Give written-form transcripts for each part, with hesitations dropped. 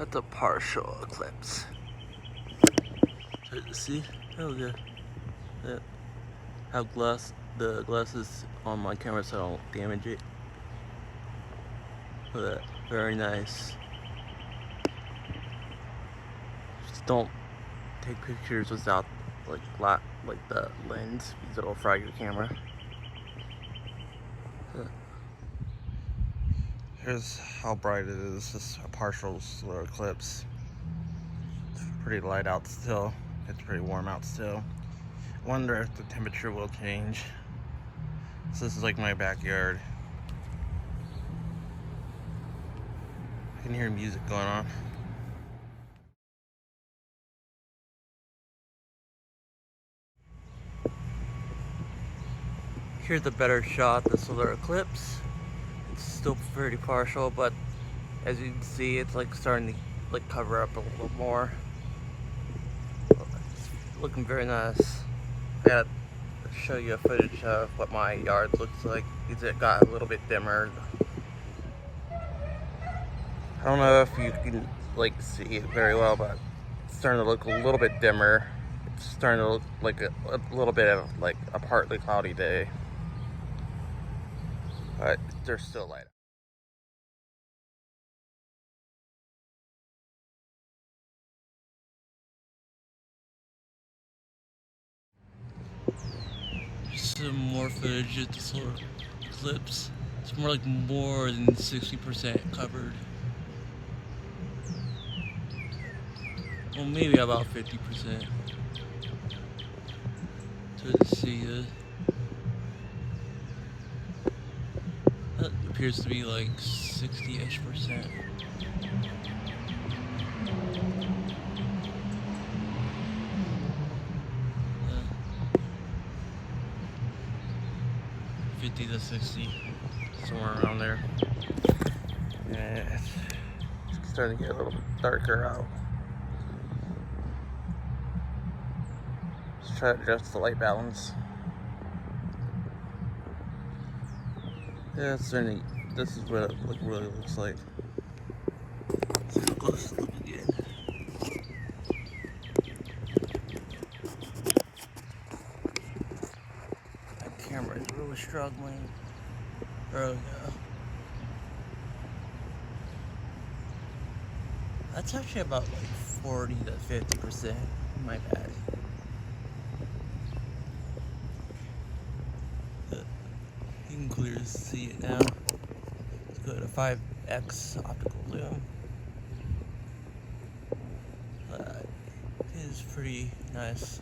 That's a partial eclipse. See? Oh yeah. Yeah. How the glasses on my camera so I don't damage it. Look at that. Very nice. Just don't take pictures without like the lens because it'll fry your camera. Here's how bright it is. Just a partial solar eclipse. It's pretty light out still. It's pretty warm out still. Wonder if the temperature will change. So this is like my backyard. I can hear music going on. Here's a better shot of the solar eclipse. It's still pretty partial, but as you can see, it's like starting to like cover up a little more. It's looking very nice. I gotta show you a footage of what my yard looks like because it got a little bit dimmer. I don't know if you can like see it very well, but it's starting to look a little bit dimmer. It's starting to look like a little bit of like a partly cloudy day, but they're still light. Some more footage of the solar eclipse. It's more than 60% covered. Well, maybe about 50%. To see that appears to be like 60-ish%. 50 to 60, somewhere around there. Yeah, it's starting to get a little darker out. Let's try to adjust the light balance. Yeah, it's certainly. This is what it really looks like. Let's take a close look again. My camera is really struggling. There we go. That's actually about like 40 to 50%. My bad. You can clearly see it now. Let's go to 5x optical zoom. It is pretty nice.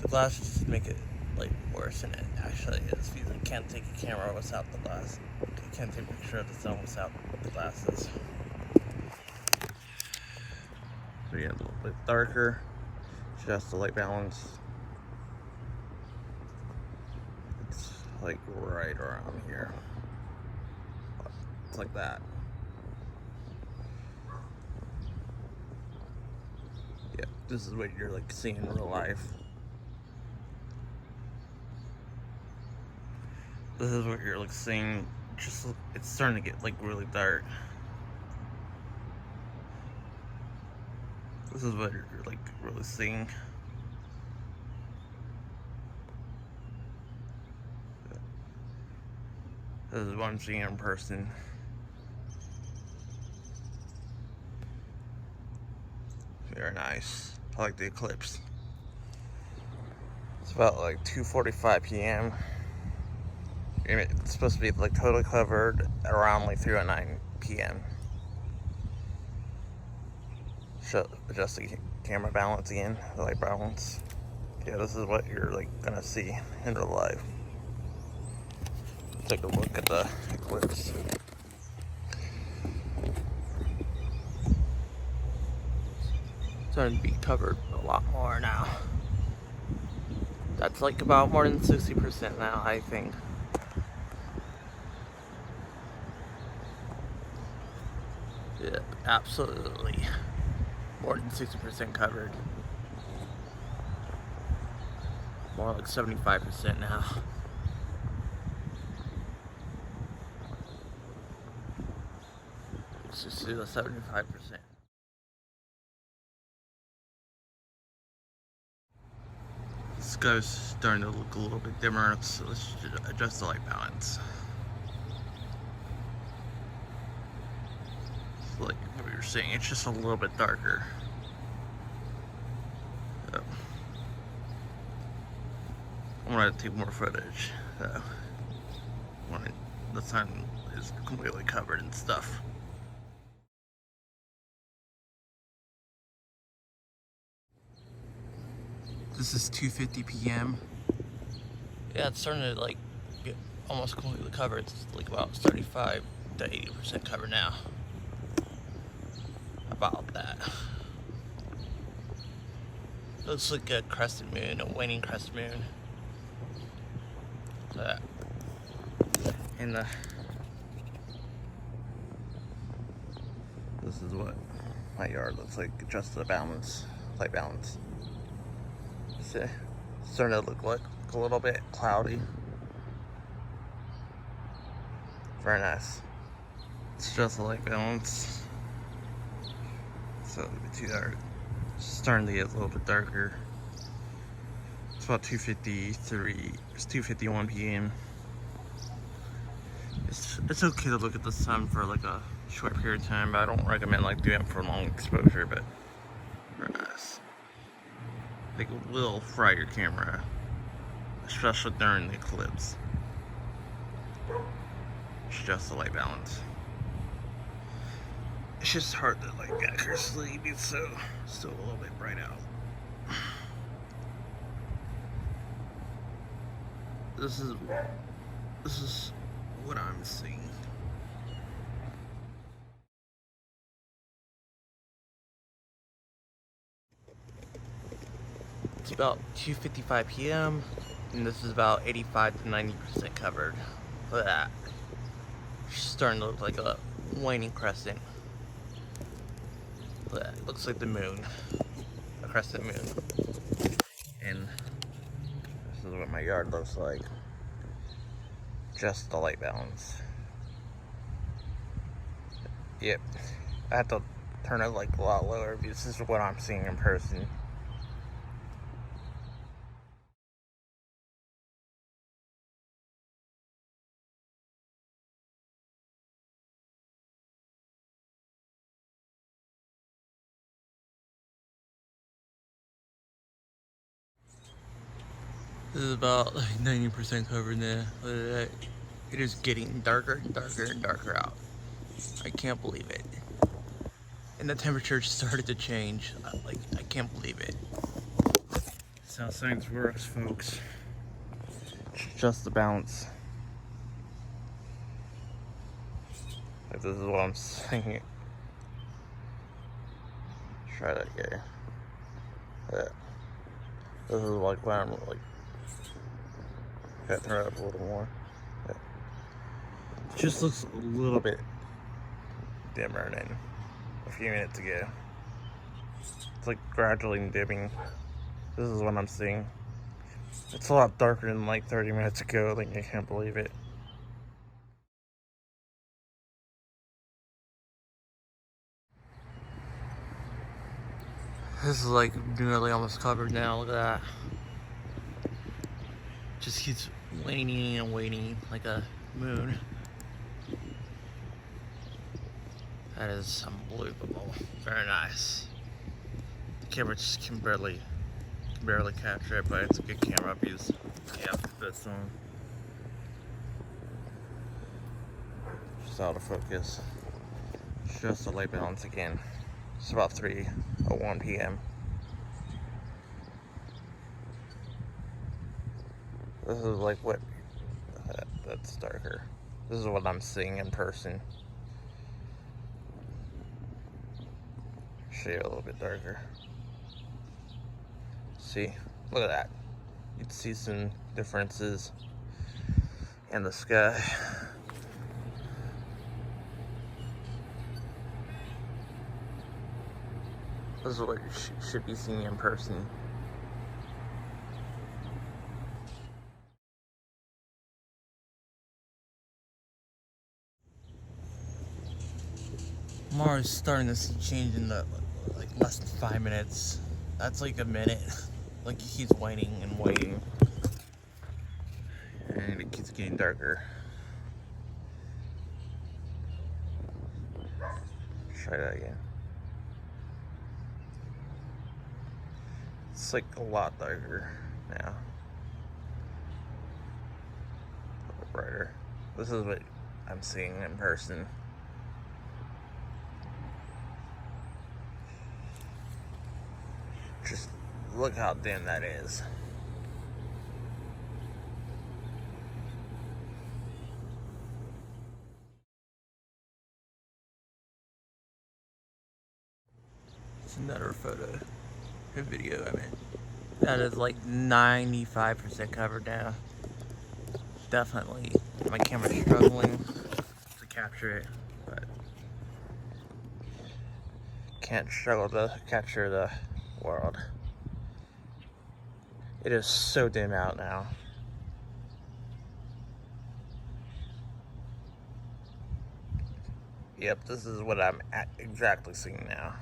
The glasses make it like worse than it actually is because I can't take a camera without the glass. I can't take a picture of the sun without the glasses. So yeah, a little bit darker. Just the light balance. It's like right around here. It's like that. Yeah, this is what you're like seeing in real life. This is what you're like seeing. Just it's starting to get like really dark. This is what you're like really seeing. This is what I'm seeing in person. Very nice. I like the eclipse. It's about like 2:45 p.m. It's supposed to be like totally covered around like 3:09 p.m. Adjust the camera balance again, the light balance. Yeah, this is what you're like gonna see in real life. Take a look at the eclipse. It's starting to be covered a lot more now. That's like about more than 60% now, I think. Yeah, absolutely. More than 60% covered. More like 75% now. closer to the 75%. The sky's starting to look a little bit dimmer, so let's adjust the light balance. So like what you're seeing, it's just a little bit darker. So, I'm gonna take more footage when the sun is completely covered in stuff. This is 2:50 p.m. Yeah, it's starting to like get almost completely covered. It's like about 35 to 80% covered now. About that. Looks like a crescent moon, a waning crescent moon. And this is what my yard looks like. Adjust the balance, light balance. See, it's starting to look like a little bit cloudy. Very nice. It's just the light balance. So it'll be too dark. It's starting to get a little bit darker. It's about 2:53. It's 2:51 p.m. It's okay to look at the sun for like a short period of time, but I don't recommend like doing it for long exposure. But very nice. Like it will fry your camera, especially during the eclipse. It's just the light balance. It's just hard to like actually sleep. It's still a little bit bright out. This is what I'm seeing. It's about 2:55 p.m. and this is about 85 to 90% covered. Look at that. It's starting to look like a waning crescent. Look at that. It looks like the moon, a crescent moon. And this is what my yard looks like. Just the light balance. Yep. I have to turn it like a lot lower because this is what I'm seeing in person. This is about like 90% covered now. Look at that. It is getting darker and darker and darker out. I can't believe it. And the temperature started to change. I can't believe it. That's how science works, folks. It's just the balance. Like this is what I'm saying. Try that again. Yeah. This is like when I'm like. Gotta turn it up a little more. Yeah. It just looks a little bit dimmer than a few minutes ago. It's like gradually dimming. This is what I'm seeing. It's a lot darker than like 30 minutes ago. Like I can't believe it. This is like nearly almost covered now. Look at that. Just keeps waning and waning like a moon. That is unbelievable. Very nice. The camera just can barely capture it, but it's a good camera because yeah, this on. Just out of focus. Just the light balance again. It's about 3:01 p.m. This is like what that's darker. This is what I'm seeing in person. Show you a little bit darker. See, look at that. You can see some differences in the sky. This is what you should be seeing in person. I'm already starting to see change in the like less than 5 minutes. That's like a minute. Like he keeps waiting and waiting, and it keeps getting darker. Try that again. It's like a lot darker now. A little brighter. This is what I'm seeing in person. Just look how dim that is. It's another photo. A video, I mean. That is like 95% covered now. Definitely. My camera's struggling to capture it, but can't struggle to capture the world. It is so dim out now. Yep, this is what I'm exactly seeing now.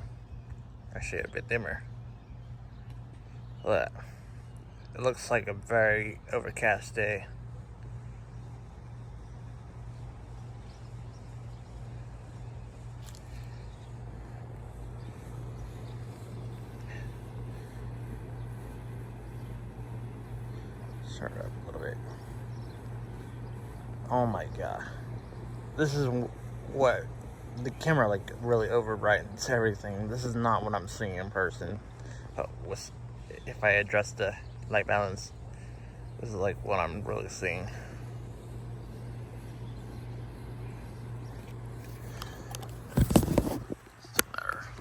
Actually, a bit dimmer. Look, it looks like a very overcast day. Start it up a little bit. Oh my god. This is what the camera like really over brightens everything. This is not what I'm seeing in person. If I adjust the light balance, this is like what I'm really seeing.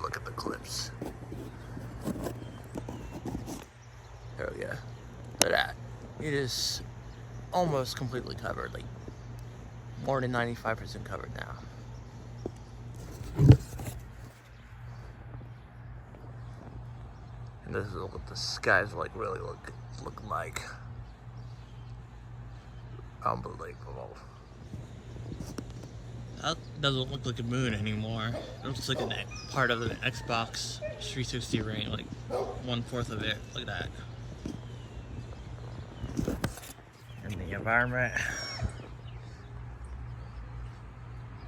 Look at the Eclipse. Oh yeah, look at that. It is almost completely covered, like more than 95% covered now. And this is what the skies like really look like. Unbelievable. That doesn't look like a moon anymore. It looks like a part of the Xbox 360 ring, like 1/4 of it, like that. And the environment.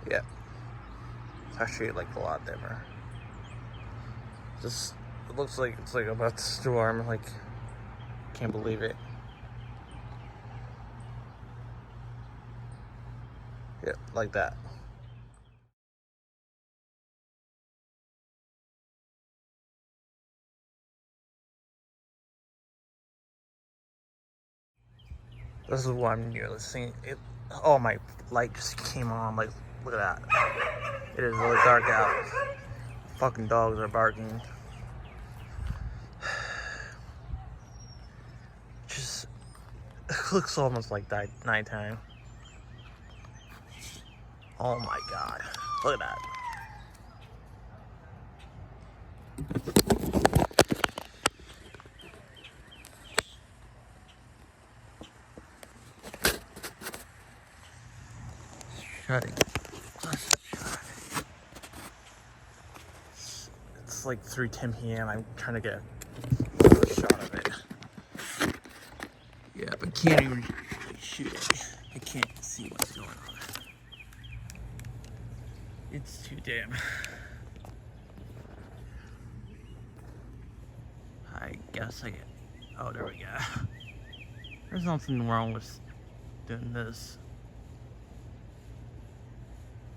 Yeah. It's actually like a lot dimmer. Just, it looks like it's like about to storm, like, can't believe it. Yeah, like that. This is what I'm nearly seeing. Oh, my light just came on. Like, look at that. It is really dark out. Fucking dogs are barking. Just, it looks almost like nighttime. Oh my god. Look at that. Shutting. It's like 3:10 p.m. I'm trying to get a shot of it. Yeah, but can't even shoot it. I can't see what's going on. It's too dim. I guess I get. Oh, there we go. There's nothing wrong with doing this.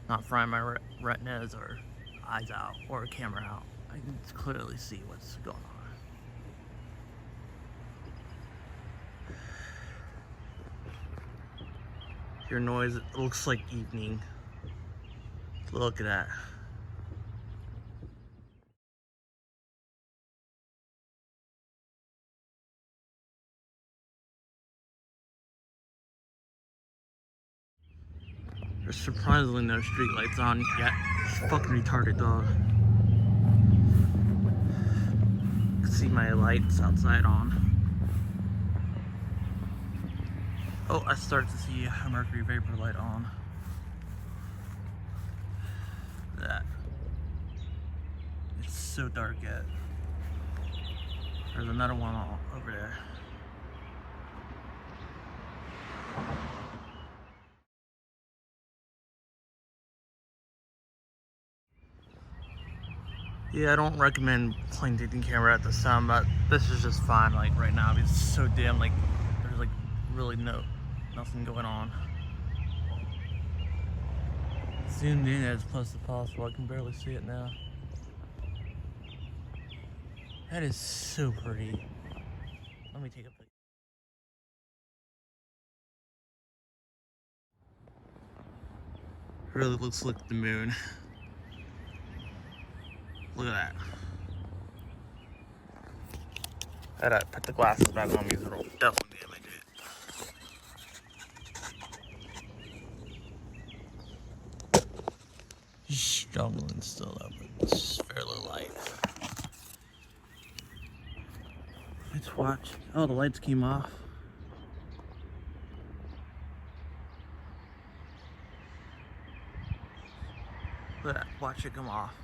Not frying my retinas or eyes out or camera out. I can clearly see what's going on. Your noise, it looks like evening. Look at that. There's surprisingly no street lights on yet. It's fucking retarded, dog. I can see my lights outside on. Oh, I start to see a mercury vapor light on. That. so dark yet. There's another one over there. Yeah, I don't recommend playing taking camera at the sun, but this is just fine. Like right now, it's so dim. Like there's like really nothing going on. Zoomed in as close as possible. I can barely see it now. That is so pretty. Let me take a picture. Really looks like the moon. Look at that. I gotta put the glasses back on because it'll definitely damage it. Struggling still up, but it's fairly light. Let's watch. Oh, the lights came off. Look at that. Watch it come off.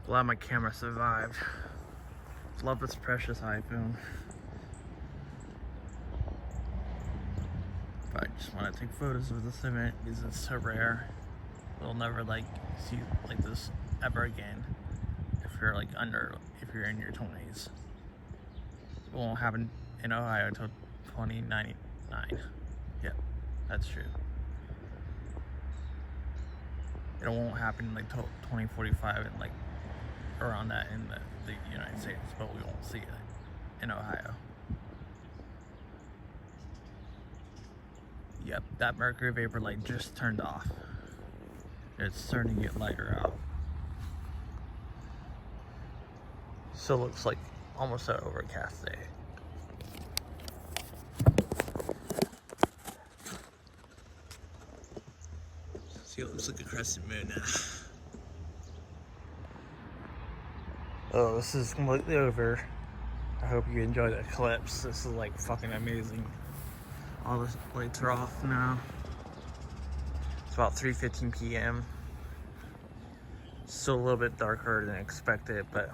Glad my camera survived. Love this precious iPhone. But I just want to take photos of this event because it's so rare. We'll never like see like this ever again. If you're like if you're in your 20s. It won't happen in Ohio until 2099. Yep, that's true. It won't happen like 2045 and like around that in the United States, but we won't see it in Ohio. Yep, that mercury vapor light just turned off. It's starting to get lighter out. So it looks like almost an overcast day. See, it looks like a crescent moon now. Oh, this is completely over. I hope you enjoyed the eclipse. This is like fucking amazing. All the lights are off now. It's about 3:15 p.m. Still a little bit darker than expected, but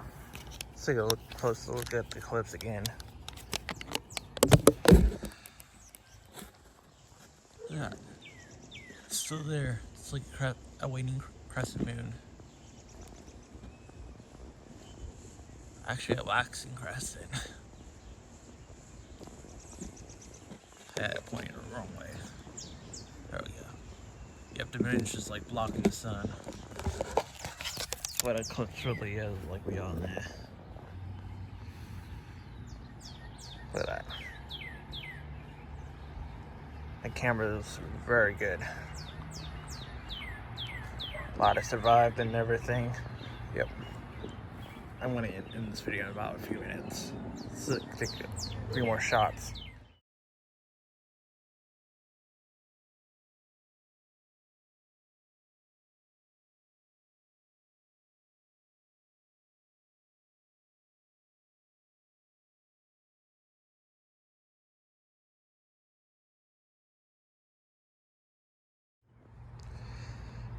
let's take a closer look at the eclipse again. Yeah, it's still there. It's like a waning crescent moon. Actually, a waxing crescent. I had it pointing the wrong way. There we go. Yep, the moon's just like blocking the sun. That's what eclipse really is, like we all know. Look at that. The camera is very good. Glad I survived and everything. Yep. I'm gonna end this video in about a few minutes. So take a few more shots.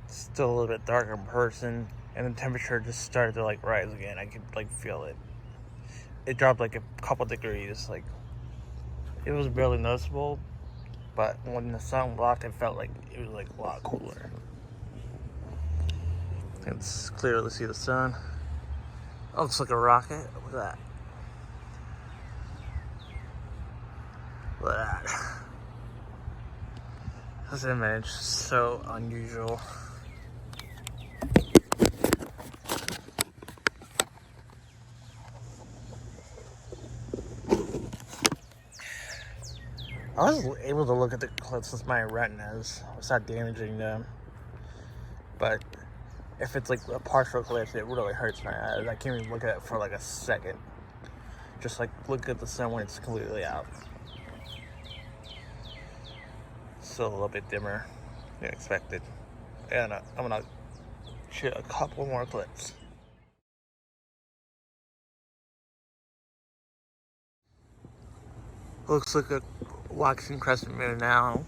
Still a little bit darker in person, and the temperature just started to like rise again. I could like feel it. It dropped like a couple degrees. Like it was barely noticeable, but when the sun blocked, it felt like it was like a lot cooler. It's clear to see the sun. Oh, looks like a rocket. Look at that. Look at that. This image is so unusual. I was able to look at the eclipse with my retinas without damaging them. But if it's like a partial eclipse, it really hurts my eyes. I can't even look at it for like a second. Just like look at the sun when it's completely out. still a little bit dimmer than expected. And I'm gonna shoot a couple more clips. Looks like a waxing crescent moon now.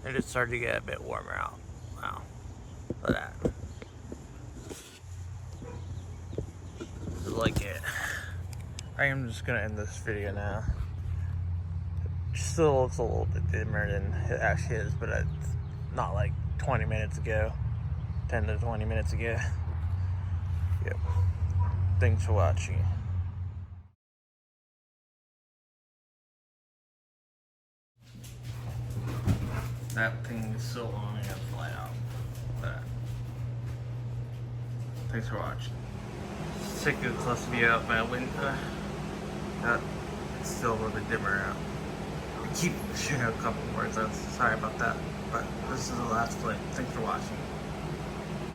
And it's starting to get a bit warmer out. Wow. Look at that. I like it. I am just gonna end this video now. It still looks a little bit dimmer than it actually is, but it's not like 20 minutes ago. 10 to 20 minutes ago. Yep. Thanks for watching. That thing is still on and fly out. But thanks for watching. Let's take a close view out my window. It's still a little bit dimmer out. I keep shooting a couple more, so sorry about that. But this is the last clip. Thanks for watching.